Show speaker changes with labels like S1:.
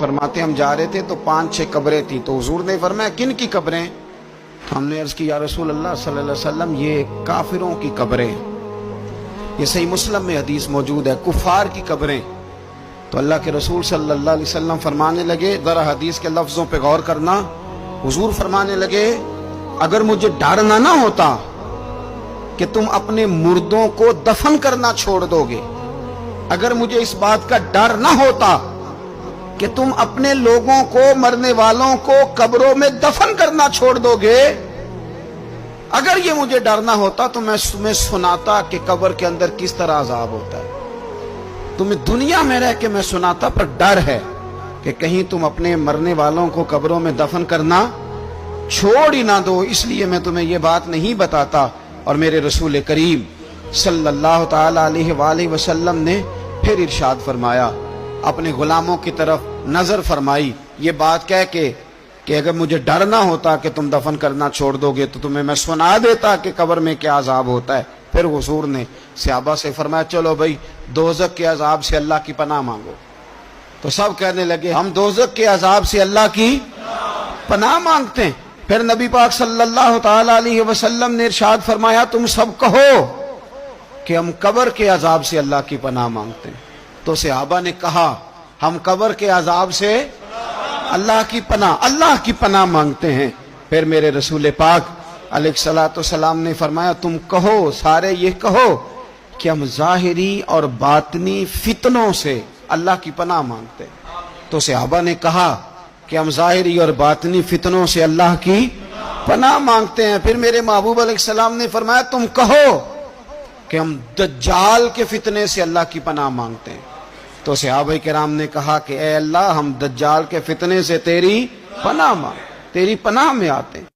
S1: فرماتے ہم جا رہے تھے تو 5-6 قبریں تھی، تو حضور نے فرمایا کن کی قبریں؟ ہم نے عرض کی یا رسول اللہ صلی اللہ علیہ وسلم یہ کافروں کی قبریں، یہ صحیح مسلم میں حدیث موجود ہے، کفار کی قبریں۔ تو اللہ کے رسول صلی اللہ علیہ وسلم فرمانے لگے، ذرا حدیث کے لفظوں پہ غور کرنا، حضور فرمانے لگے اگر مجھے ڈر نہ ہوتا کہ تم اپنے مردوں کو دفن کرنا چھوڑ دو گے، اگر مجھے اس بات کا ڈر نہ ہوتا کہ تم اپنے لوگوں کو، مرنے والوں کو قبروں میں دفن کرنا چھوڑ دو گے، اگر یہ مجھے ڈر نہ ہوتا تو میں تمہیں سناتا کہ قبر کے اندر کس طرح عذاب ہوتا ہے، تمہیں دنیا میں رہ کے میں سناتا، پر ڈر ہے کہ کہیں تم اپنے مرنے والوں کو قبروں میں دفن کرنا چھوڑ ہی نہ دو، اس لیے میں تمہیں یہ بات نہیں بتاتا۔ اور میرے رسول کریم صلی اللہ تعالی علیہ وآلہ وسلم نے پھر ارشاد فرمایا، اپنے غلاموں کی طرف نظر فرمائی، یہ بات کہہ کے کہ اگر مجھے ڈر نہ ہوتا کہ تم دفن کرنا چھوڑ دو گے تو تمہیں میں سنا دیتا کہ قبر میں کیا عذاب ہوتا ہے۔ پھر حضور نے صحابہ سے فرمایا چلو بھائی دوزخ کے عذاب سے اللہ کی پناہ مانگو، تو سب کہنے لگے ہم دوزخ کے عذاب سے اللہ کی پناہ مانگتے ہیں۔ پھر نبی پاک صلی اللہ تعالی علیہ وسلم نے ارشاد فرمایا تم سب کہو کہ ہم قبر کے عذاب سے اللہ کی پناہ مانگتے ہیں۔ تو صحابہ نے کہا ہم قبر کے عذاب سے اللہ کی پناہ مانگتے ہیں۔ پھر میرے رسول پاک علیہ الصلوۃ والسلام نے فرمایا تم کہو، سارے یہ کہو کہ ہم ظاہری اور باطنی فتنوں سے اللہ کی پناہ مانگتے ہیں۔ تو صحابہ نے کہا کہ ہم ظاہری اور باطنی فتنوں سے اللہ کی پناہ مانگتے ہیں۔ پھر میرے محبوب علیہ السلام نے فرمایا تم کہو کہ ہم دجال کے فتنے سے اللہ کی پناہ مانگتے ہیں۔ تو صحابہ کرام نے کہا کہ اے اللہ ہم دجال کے فتنے سے تیری پناہ مانگ، تیری پناہ میں آتے ہیں۔